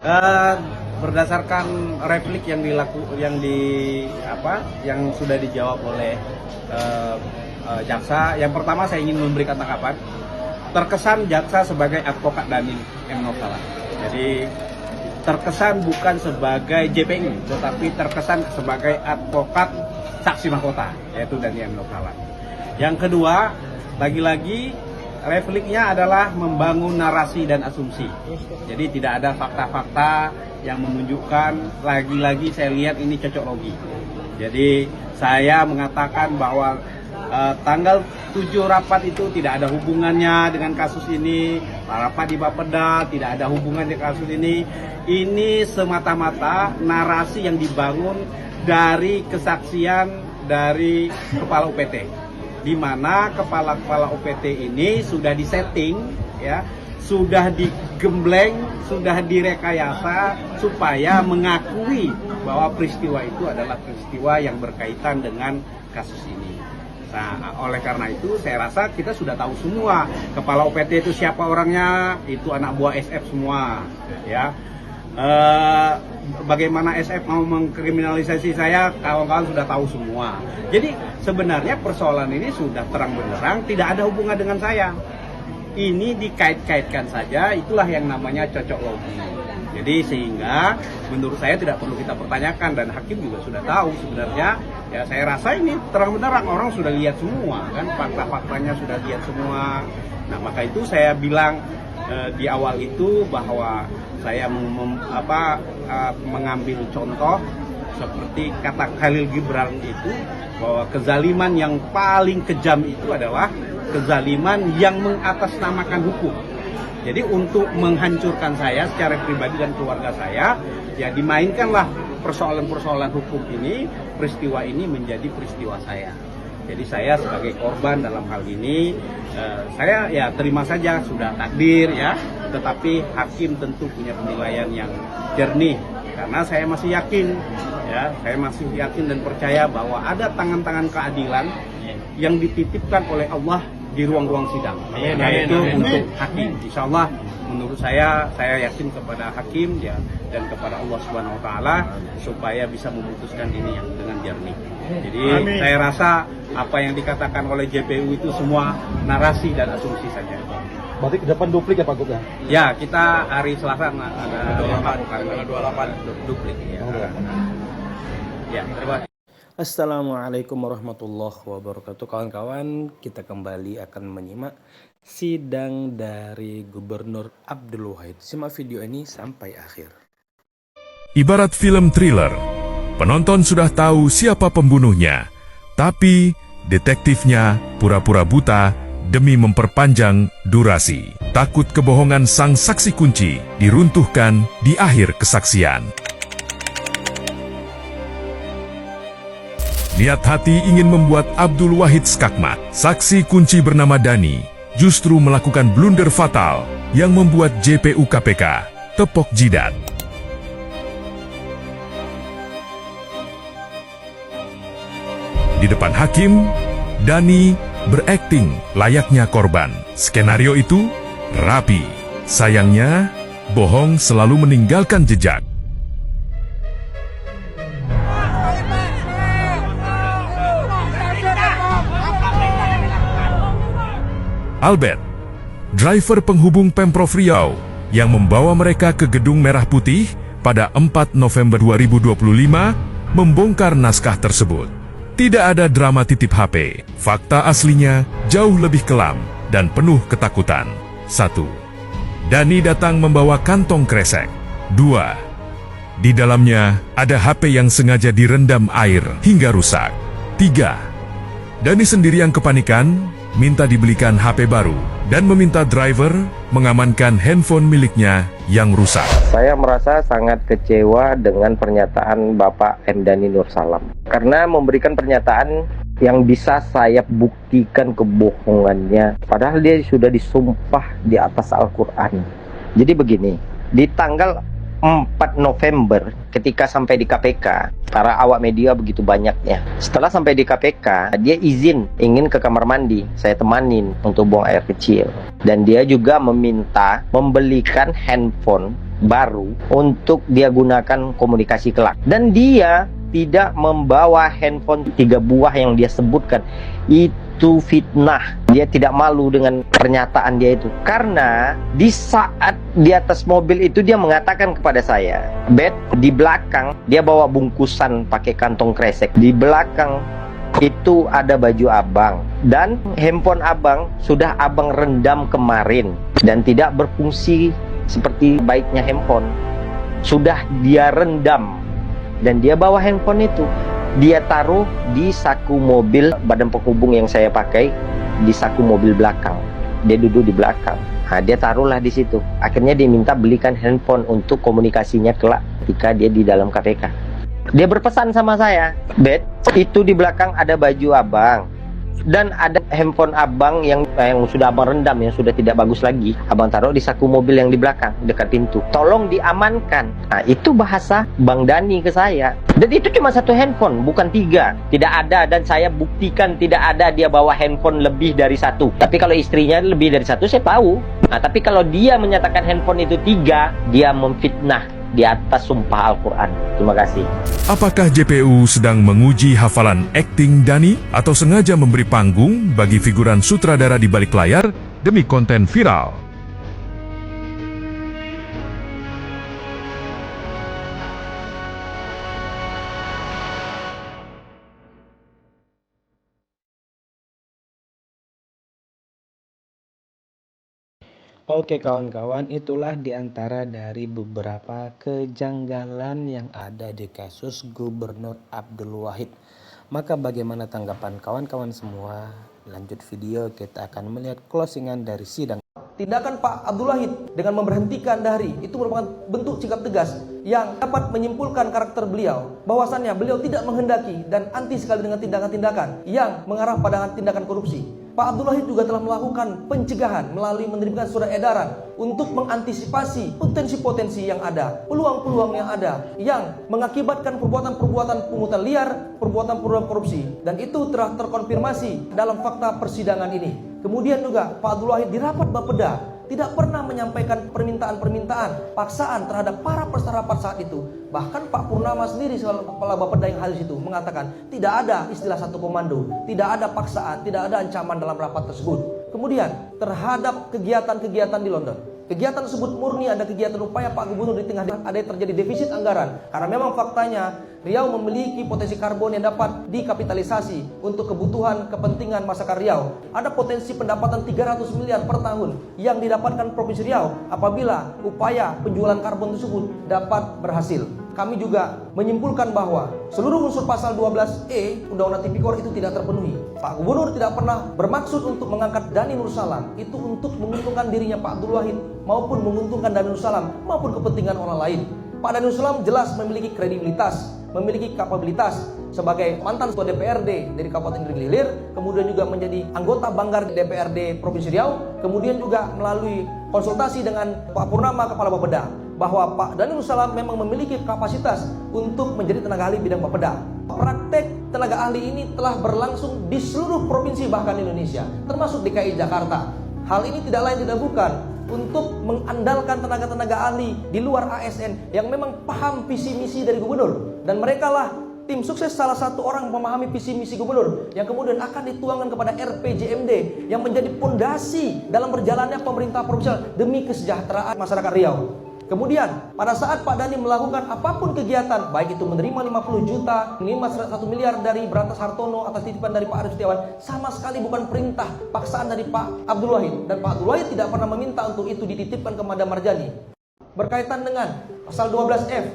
Eh, Berdasarkan replik yang sudah dijawab oleh eh, jaksa, yang pertama saya ingin memberikan tanggapan. Terkesan jaksa sebagai advokat Dhani M. Nur Salam. Jadi terkesan bukan sebagai JPU, tetapi terkesan sebagai advokat saksi mahkota, yaitu Dhani M. Nur Salam. Yang kedua, lagi-lagi repliknya adalah membangun narasi dan asumsi. Jadi tidak ada fakta-fakta yang menunjukkan, lagi-lagi saya lihat ini cocok logi. Jadi saya mengatakan bahwa tanggal 7 rapat itu tidak ada hubungannya dengan kasus ini. Rapat di Bapeda tidak ada hubungannya dengan kasus ini. Ini semata-mata narasi yang dibangun dari kesaksian dari kepala UPT, di mana kepala-kepala UPT ini sudah disetting, ya, sudah digembleng, sudah direkayasa supaya mengakui bahwa peristiwa itu adalah peristiwa yang berkaitan dengan kasus ini. Nah, oleh karena itu saya rasa kita sudah tahu semua kepala UPT itu siapa orangnya, itu anak buah SF semua, ya. Bagaimana SF mau mengkriminalisasi saya, kawan-kawan sudah tahu semua. Jadi sebenarnya persoalan ini sudah terang benderang, tidak ada hubungan dengan saya. Ini dikait-kaitkan saja, itulah yang namanya cocok logi. Jadi sehingga menurut saya tidak perlu kita pertanyakan, dan hakim juga sudah tahu sebenarnya. Ya saya rasa ini terang benderang, orang sudah lihat semua kan, fakta-faktanya sudah lihat semua. Nah maka itu saya bilang di awal itu bahwa saya mengambil contoh seperti kata Khalil Gibran itu, bahwa kezaliman yang paling kejam itu adalah kezaliman yang mengatasnamakan hukum. Jadi untuk menghancurkan saya secara pribadi dan keluarga saya, ya dimainkanlah persoalan-persoalan hukum ini, peristiwa ini menjadi peristiwa saya. Jadi saya sebagai korban dalam hal ini, saya ya terima saja, sudah takdir ya. Tetapi hakim tentu punya penilaian yang jernih, karena saya masih yakin, ya, saya masih yakin dan percaya bahwa ada tangan-tangan keadilan yang dititipkan oleh Allah di ruang-ruang sidang. Itu untuk hakim. Insya Allah, menurut saya yakin kepada hakim ya, dan kepada Allah Subhanahu Wa Taala supaya bisa memutuskan ini yang dengan jernih. Jadi saya rasa apa yang dikatakan oleh JPU itu semua narasi dan asumsi saja. Berarti ke depan duplik ya Pak Gub ya? Ya, kita hari Selasa ada 28 duplik ya. Ya, terima kasih. Assalamualaikum warahmatullahi wabarakatuh. Kawan-kawan, kita kembali akan menyimak sidang dari Gubernur Abdul Wahid. Simak video ini sampai akhir. Ibarat film thriller, penonton sudah tahu siapa pembunuhnya, tapi detektifnya pura-pura buta demi memperpanjang durasi. Takut kebohongan sang saksi kunci diruntuhkan di akhir kesaksian. Niat hati ingin membuat Abdul Wahid skakmat. Saksi kunci bernama Dhani justru melakukan blunder fatal yang membuat JPU KPK tepok jidat. Di depan hakim, Dhani berakting layaknya korban. Skenario itu rapi. Sayangnya, bohong selalu meninggalkan jejak. Albert, driver penghubung Pemprov Riau yang membawa mereka ke Gedung Merah Putih pada 4 November 2025, membongkar naskah tersebut. Tidak ada drama titip HP. Fakta aslinya jauh lebih kelam dan penuh ketakutan. 1. Dhani datang membawa kantong kresek. 2. Di dalamnya ada HP yang sengaja direndam air hingga rusak. 3. Dhani sendiri yang kepanikan, minta dibelikan HP baru dan meminta driver mengamankan handphone miliknya yang rusak. Saya merasa sangat kecewa dengan pernyataan Bapak M. Dhani Nur Salam, karena memberikan pernyataan yang bisa saya buktikan kebohongannya, padahal dia sudah disumpah di atas Al-Quran. Jadi begini, di tanggal 4 November ketika sampai di KPK, para awak media begitu banyaknya. Setelah sampai di KPK, dia izin ingin ke kamar mandi, saya temanin untuk buang air kecil. Dan dia juga meminta membelikan handphone baru untuk dia gunakan komunikasi kelak. Dan dia tidak membawa handphone 3 buah yang dia sebutkan. Itu fitnah. Dia tidak malu dengan pernyataan dia itu. Karena di saat di atas mobil itu dia mengatakan kepada saya, "Bet, di belakang dia bawa bungkusan pakai kantong kresek. Di belakang itu ada baju abang. Dan handphone abang sudah abang rendam kemarin. Dan tidak berfungsi seperti baiknya handphone. Sudah dia rendam. Dan dia bawa handphone itu. Dia taruh di saku mobil badan penghubung yang saya pakai, di saku mobil belakang. Dia duduk di belakang. Nah, dia taruhlah di situ. Akhirnya dia minta belikan handphone untuk komunikasinya kelak ketika dia di dalam KPK. Dia berpesan sama saya, Bet, itu di belakang ada baju abang. Dan ada handphone abang yang sudah abang rendam, yang sudah tidak bagus lagi. Abang taruh di saku mobil yang di belakang, dekat pintu. Tolong diamankan." Nah, itu bahasa Bang Dani ke saya. Dan itu cuma 1 handphone, bukan 3. Tidak ada, dan saya buktikan tidak ada dia bawa handphone lebih dari 1. Tapi kalau istrinya lebih dari 1, saya tahu. Nah, tapi kalau dia menyatakan handphone itu 3, dia memfitnah di atas sumpah Al-Quran. Terima kasih. Apakah JPU sedang menguji hafalan akting Dani atau sengaja memberi panggung bagi figuran sutradara di balik layar demi konten viral? Oke kawan-kawan, itulah diantara dari beberapa kejanggalan yang ada di kasus Gubernur Abdul Wahid. Maka bagaimana tanggapan kawan-kawan semua? Lanjut video, kita akan melihat closingan dari sidang. Tindakan Pak Abdul Wahid dengan memberhentikan Dahri itu merupakan bentuk sikap tegas yang dapat menyimpulkan karakter beliau, bahwasannya beliau tidak menghendaki dan anti sekali dengan tindakan-tindakan yang mengarah pada tindakan korupsi. Pak Abdul Wahid juga telah melakukan pencegahan melalui menerbitkan surat edaran untuk mengantisipasi potensi-potensi yang ada, peluang-peluang yang ada, yang mengakibatkan perbuatan-perbuatan pungutan liar, perbuatan-perbuatan korupsi. Dan itu telah terkonfirmasi dalam fakta persidangan ini. Kemudian juga Pak Abdul Wahid di rapat Bapeda tidak pernah menyampaikan permintaan-permintaan paksaan terhadap para peserta rapat saat itu. Bahkan Pak Purnama sendiri selaku kepala Bapeda yang hadir itu mengatakan tidak ada istilah satu komando, tidak ada paksaan, tidak ada ancaman dalam rapat tersebut. Kemudian terhadap kegiatan-kegiatan di London, kegiatan tersebut murni ada kegiatan upaya Pak Gubernur di tengah ada terjadi defisit anggaran. Karena memang faktanya Riau memiliki potensi karbon yang dapat dikapitalisasi untuk kebutuhan kepentingan masyarakat Riau. Ada potensi pendapatan 300 miliar per tahun yang didapatkan Provinsi Riau apabila upaya penjualan karbon tersebut dapat berhasil. Kami juga menyimpulkan bahwa seluruh unsur pasal 12E Undang-Undang Tipikor itu tidak terpenuhi. Pak Gubernur tidak pernah bermaksud untuk mengangkat Dani Nur Salam itu untuk menguntungkan dirinya Pak Abdul Wahid maupun menguntungkan Dani Nur Salam maupun kepentingan orang lain. Pak Dani Nur Salam jelas memiliki kredibilitas, memiliki kapabilitas sebagai mantan ketua DPRD dari Kabupaten Negeri Hilir, kemudian juga menjadi anggota Banggar di DPRD Provinsi Riau, kemudian juga melalui konsultasi dengan Pak Purnama Kepala Bapeda bahwa Pak Dani Nur Salam memang memiliki kapasitas untuk menjadi tenaga ahli bidang Bapeda. Praktek tenaga ahli ini telah berlangsung di seluruh provinsi bahkan Indonesia, termasuk DKI Jakarta. Hal ini tidak lain tidak bukan untuk mengandalkan tenaga-tenaga ahli di luar ASN yang memang paham visi misi dari gubernur, dan mereka lah tim sukses salah satu orang memahami visi misi gubernur yang kemudian akan dituangkan kepada RPJMD yang menjadi pondasi dalam berjalannya pemerintah provinsial demi kesejahteraan masyarakat Riau. Kemudian pada saat Pak Dani melakukan apapun kegiatan, baik itu menerima 50 juta, menerima 1 miliar dari Berantas Hartono atas titipan dari Pak Arief Setiawan, sama sekali bukan perintah paksaan dari Pak Abdul Wahid. Dan Pak Abdul Wahid tidak pernah meminta untuk itu dititipkan ke Madam Marjani. Berkaitan dengan pasal 12F,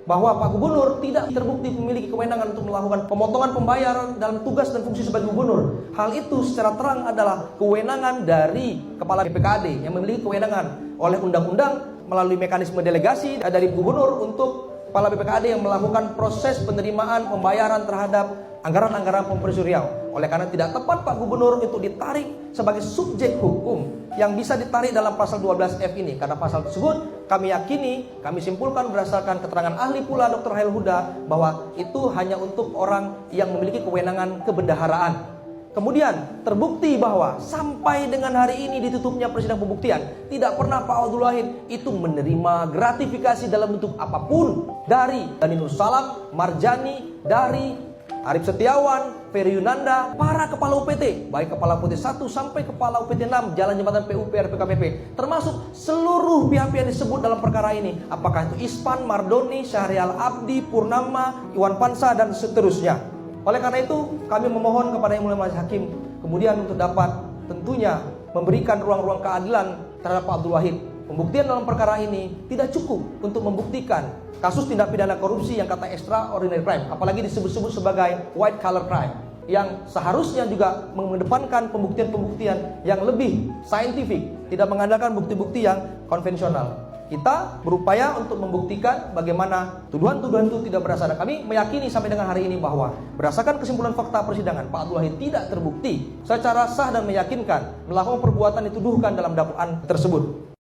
bahwa Pak Gubernur tidak terbukti memiliki kewenangan untuk melakukan pemotongan pembayaran dalam tugas dan fungsi sebagai gubernur. Hal itu secara terang adalah kewenangan dari Kepala BPKAD yang memiliki kewenangan oleh undang-undang melalui mekanisme delegasi dari gubernur untuk Kepala BPKAD yang melakukan proses penerimaan pembayaran terhadap anggaran-anggaran Provinsi Riau. Oleh karena tidak tepat Pak Gubernur untuk ditarik sebagai subjek hukum yang bisa ditarik dalam pasal 12F ini. Karena pasal tersebut kami yakini, kami simpulkan berdasarkan keterangan ahli pula Dr. Hairul Huda bahwa itu hanya untuk orang yang memiliki kewenangan kebendaharaan. Kemudian terbukti bahwa sampai dengan hari ini ditutupnya persidangan pembuktian, tidak pernah Pak Abdul Wahid itu menerima gratifikasi dalam bentuk apapun dari Dhani Nur Salam, Marjani, dari Arif Setiawan, Ferry Yunanda, para kepala UPT, baik kepala UPT 1 sampai kepala UPT 6, Jalan Jembatan PUPR, PKPP, termasuk seluruh pihak-pihak yang disebut dalam perkara ini, apakah itu Ispan, Mardoni, Syahrial Abdi, Purnama, Iwan Pansa, dan seterusnya. Oleh karena itu, kami memohon kepada Yang Mulia Majelis Hakim kemudian untuk dapat tentunya memberikan ruang-ruang keadilan terhadap Pak Abdul Wahid. Pembuktian dalam perkara ini tidak cukup untuk membuktikan kasus tindak pidana korupsi yang kata extraordinary crime, apalagi disebut-sebut sebagai white collar crime, yang seharusnya juga mengedepankan pembuktian-pembuktian yang lebih saintifik, tidak mengandalkan bukti-bukti yang konvensional. Kita berupaya untuk membuktikan bagaimana tuduhan-tuduhan itu tidak berdasarkan. Kami meyakini sampai dengan hari ini bahwa berdasarkan kesimpulan fakta persidangan, Pak Abdul Wahid tidak terbukti secara sah dan meyakinkan melakukan perbuatan dituduhkan dalam dakwaan tersebut.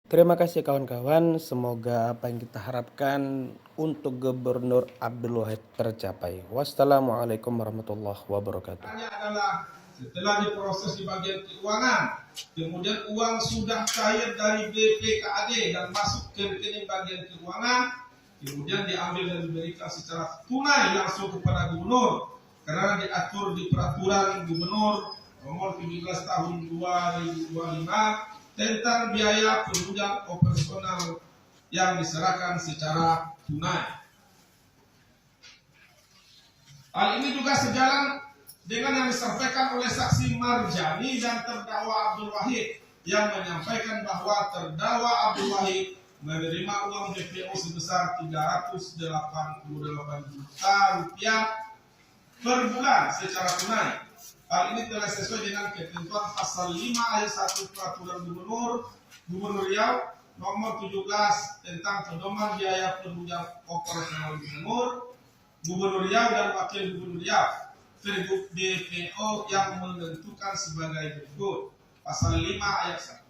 Terima kasih kawan-kawan, semoga apa yang kita harapkan untuk Gubernur Abdul Wahid tercapai. Wassalamualaikum warahmatullahi wabarakatuh. Adalah setelah diproses di bagian keuangan, kemudian uang sudah cair dari BPKAD dan masuk ke rekening bagian keuangan, kemudian diambil dan diberikan secara tunai langsung kepada gubernur, karena diatur di peraturan gubernur nomor 17 tahun 2025 tentang biaya penunjang operasional yang diserahkan secara tunai. Hal ini juga sejalan dengan yang disampaikan oleh saksi Marjani dan terdakwa Abdul Wahid yang menyampaikan bahwa terdakwa Abdul Wahid menerima uang DPO sebesar 388 juta rupiah per bulan secara tunai. Hal ini telah sesuai dengan ketentuan pasal 5 ayat 1 peraturan Gubernur Riau nomor 17 tentang pedoman biaya penunjang operasional Gubernur Riau dan Wakil Gubernur Riau. Pergub DPO yang menentukan sebagai berikut. Pasal 5 ayat 1,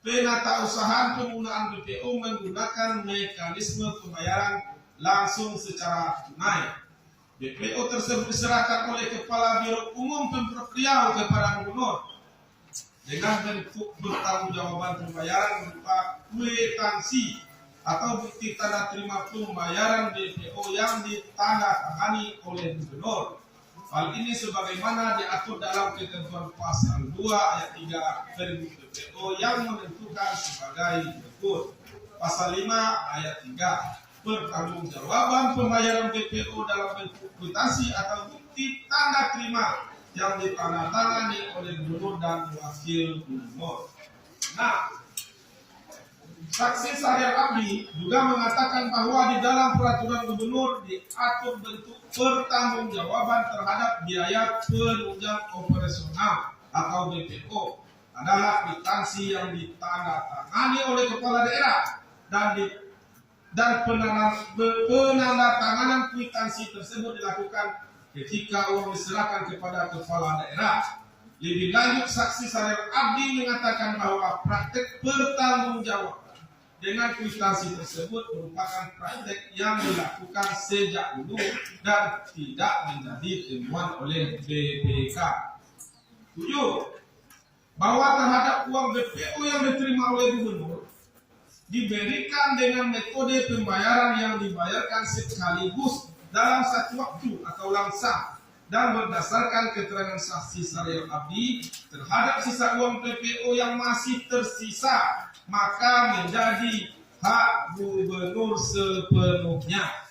penatausahaan penggunaan BPO menggunakan mekanisme pembayaran langsung secara tunai. BPO tersebut diserahkan oleh Kepala Biro Umum Pemprov Riau kepada Gubernur dengan bentuk pertanggungjawaban pembayaran berupa kwitansi atau bukti tanda terima pembayaran BPO yang ditandatangani oleh Gubernur. Hal ini sebagaimana diatur dalam ketentuan pasal 2 ayat 3 Pergub BPO yang menentukan sebagai berikut. Pasal 5 ayat 3, pertanggungjawaban pembayaran BPO dalam bentuk kwitansi atau bukti tanda terima yang ditandatangani oleh gubernur dan wakil gubernur. Nah, saksi Syahrial Abdi juga mengatakan bahwa di dalam peraturan gubernur diatur bentuk pertanggungjawaban terhadap biaya penunjang operasional atau BPO adalah kwitansi yang ditandatangani oleh kepala daerah dan penandatanganan kwitansi tersebut dilakukan ketika uang diserahkan kepada kepala daerah. Lebih lanjut, saksi Syahrial Abdi mengatakan bahwa praktek pertanggungjawaban dengan kwitansi tersebut merupakan praktek yang dilakukan sejak dulu dan tidak menjadi temuan oleh BPK. 7. Bahwa terhadap uang BPO yang diterima oleh gubernur diberikan dengan metode pembayaran yang dibayarkan sekaligus dalam satu waktu atau langsung dan berdasarkan keterangan saksi Syahrial Abdi terhadap sisa uang BPO yang masih tersisa, maka menjadi hak gubernur sepenuhnya.